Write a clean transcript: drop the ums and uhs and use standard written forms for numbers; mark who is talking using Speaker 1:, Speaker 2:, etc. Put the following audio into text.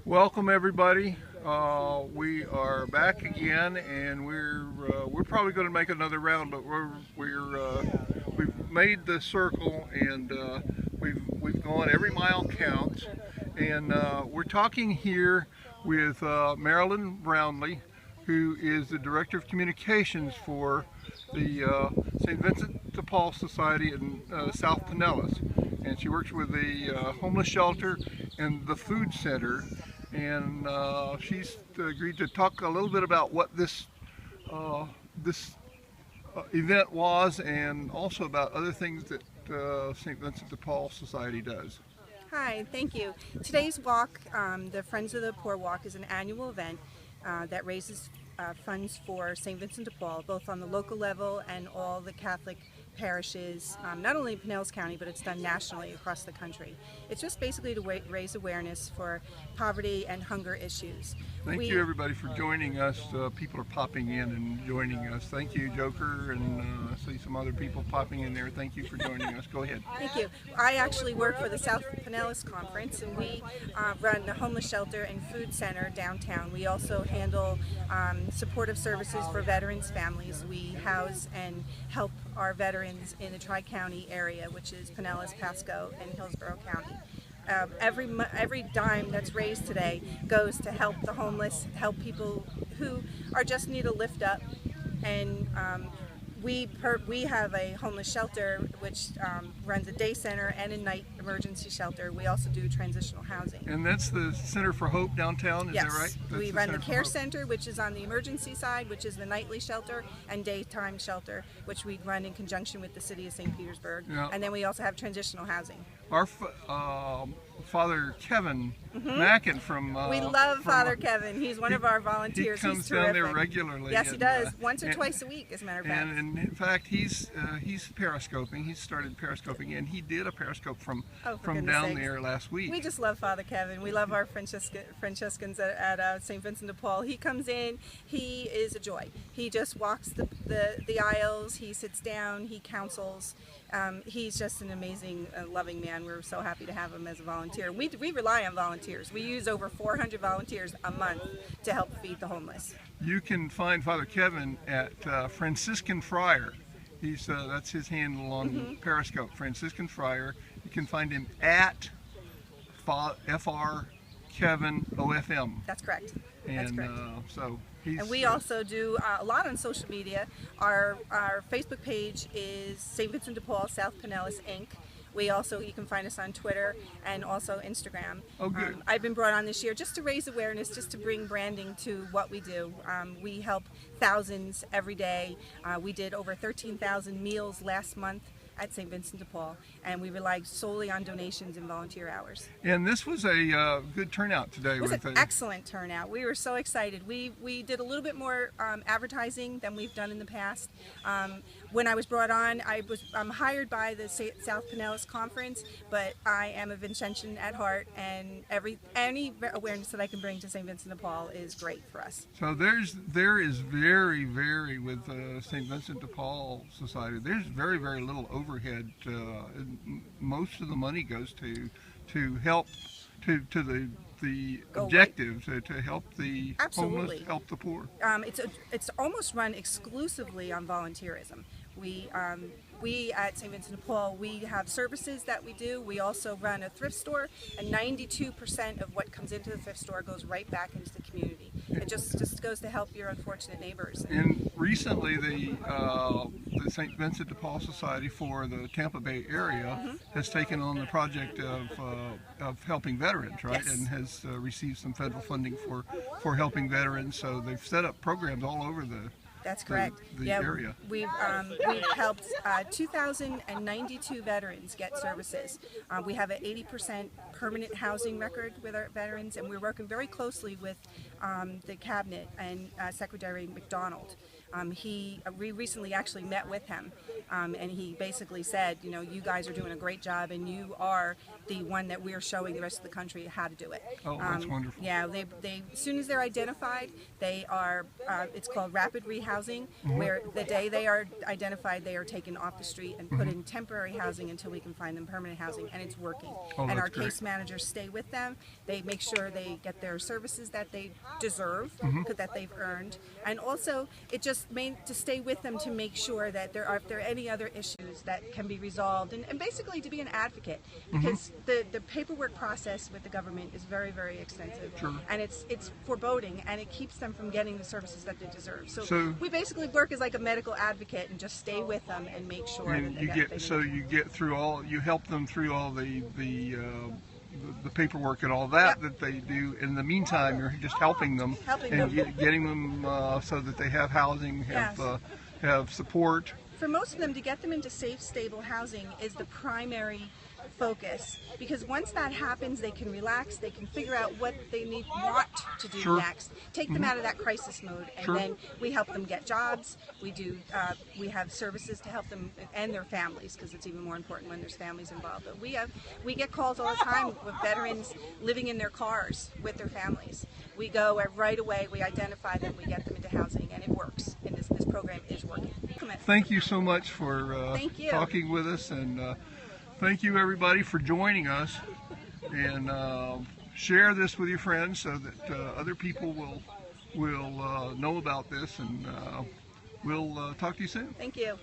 Speaker 1: Welcome everybody. We are back again, and we're probably going to make another round, but we've made the circle, and we've gone. Every mile counts, and we're talking here with Marilyn Brownlee, who is the Director of Communications for the St. Vincent de Paul Society in South Pinellas, and she works with the homeless shelter and the food center. And she's agreed to talk a little bit about what this event was, and also about other things that St. Vincent de Paul Society does.
Speaker 2: Hi, thank you. Today's walk, the Friends of the Poor Walk, is an annual event that raises funds for St. Vincent de Paul, both on the local level and all the Catholic parishes, not only in Pinellas County, but it's done nationally across the country. It's just basically to raise awareness for poverty and hunger issues.
Speaker 1: Thank you everybody for joining us. People are popping in and joining us. Thank you, Joker, and I see some other people popping in there. Thank you for joining us. Go ahead.
Speaker 2: Thank you. I actually work for the South Pinellas Conference, and we run the homeless shelter and food center downtown. We also handle supportive services for veterans' families. We house and help our veterans in the Tri-County area, which is Pinellas, Pasco, and Hillsborough County. Every dime that's raised today goes to help the homeless, help people who just need a lift up, and we have a homeless shelter which runs a day center and a night emergency shelter. We also do transitional housing.
Speaker 1: And that's the Center for Hope downtown, is
Speaker 2: yes.
Speaker 1: that right? That's
Speaker 2: we run the care center, which is on the emergency side, which is the nightly shelter, and daytime shelter, which we run in conjunction with the city of St. Petersburg.
Speaker 1: Yeah.
Speaker 2: And then we also have transitional housing.
Speaker 1: Our Father Kevin Mackin from
Speaker 2: we love Father Kevin. He's one of our volunteers.
Speaker 1: He comes
Speaker 2: he's terrific.
Speaker 1: down there regularly.
Speaker 2: Yes, he does. Once or twice a week, as a matter of fact.
Speaker 1: And in fact, he's periscoping. He's started periscoping, and he did a periscope from down there last week.
Speaker 2: We just love Father Kevin. We love our Franciscans at St. Vincent de Paul. He comes in. He is a joy. He just walks the aisles. He sits down. He counsels. He's just an amazing, loving man. We're so happy to have him as a volunteer. We rely on volunteers. We use over 400 volunteers a month to help feed the homeless.
Speaker 1: You can find Father Kevin at Franciscan Friar. That's his handle on Periscope, Franciscan Friar. You can find him at FR Kevin OFM.
Speaker 2: That's correct.
Speaker 1: And
Speaker 2: that's correct.
Speaker 1: And
Speaker 2: we also do a lot on social media. Our Facebook page is St. Vincent de Paul South Pinellas Inc. You can find us on Twitter and also Instagram.
Speaker 1: Oh, good.
Speaker 2: I've been brought on this year just to raise awareness, just to bring branding to what we do. We help thousands every day. We did over 13,000 meals last month at St. Vincent de Paul, and we rely solely on donations and volunteer hours.
Speaker 1: And this was a good turnout today.
Speaker 2: It was an excellent turnout. We were so excited. We did a little bit more advertising than we've done in the past. When I was brought on, I'm hired by the South Pinellas Conference, but I am a Vincentian at heart, and any awareness that I can bring to St. Vincent de Paul is great for us.
Speaker 1: So there is very with St. Vincent de Paul Society. There's very little overhead. Most of the money goes to help the objectives, to help the homeless, help the poor.
Speaker 2: It's almost run exclusively on volunteerism. We at St. Vincent de Paul, we have services that we do. We also run a thrift store, and 92% of what comes into the thrift store goes right back into the community. It just goes to help your unfortunate neighbors.
Speaker 1: And recently, the St. Vincent de Paul Society for the Tampa Bay area has taken on the project of helping veterans, right?
Speaker 2: Yes.
Speaker 1: And has received some federal funding for helping veterans. So they've set up programs all over the
Speaker 2: That's correct.
Speaker 1: area.
Speaker 2: We've helped 2,092 veterans get services. We have an 80% permanent housing record with our veterans, and we're working very closely with the cabinet and Secretary McDonald. We recently actually met with him, and he basically said, you know, you guys are doing a great job, and you are the one that we're showing the rest of the country how to do it.
Speaker 1: Oh, that's wonderful.
Speaker 2: Yeah, they as soon as they're identified, they are, it's called rapid rehousing, where the day they are identified, they are taken off the street and put in temporary housing until we can find them permanent housing, and it's working.
Speaker 1: Oh,
Speaker 2: and our
Speaker 1: great.
Speaker 2: case managers stay with them. They make sure they get their services that they deserve, that they've earned, and also it just made to stay with them to make sure that if there are any other issues that can be resolved, and basically to be an advocate, because the paperwork process with the government is very, very extensive, and it's foreboding, and it keeps them from getting the services that they deserve. So we basically work as like a medical advocate and just stay with them and make sure
Speaker 1: And
Speaker 2: that
Speaker 1: you
Speaker 2: they
Speaker 1: get
Speaker 2: get
Speaker 1: so you get through all, you help them through all the paperwork and all that that they do. In the meantime, you're just helping them getting them so that they have housing, have support.
Speaker 2: For most of them, to get them into safe, stable housing is the primary focus, because once that happens, they can relax, they can figure out what they want to do next, take them out of that crisis mode, and then we help them get jobs. We have services to help them and their families, because it's even more important when there's families involved. But we get calls all the time with veterans living in their cars with their families. We go right away, we identify them, we get them into housing, and it works. And this program is working.
Speaker 1: Thank you so much for talking with us, and thank you everybody for joining us, and share this with your friends so that other people will know about this, and we'll talk to you soon.
Speaker 2: Thank you.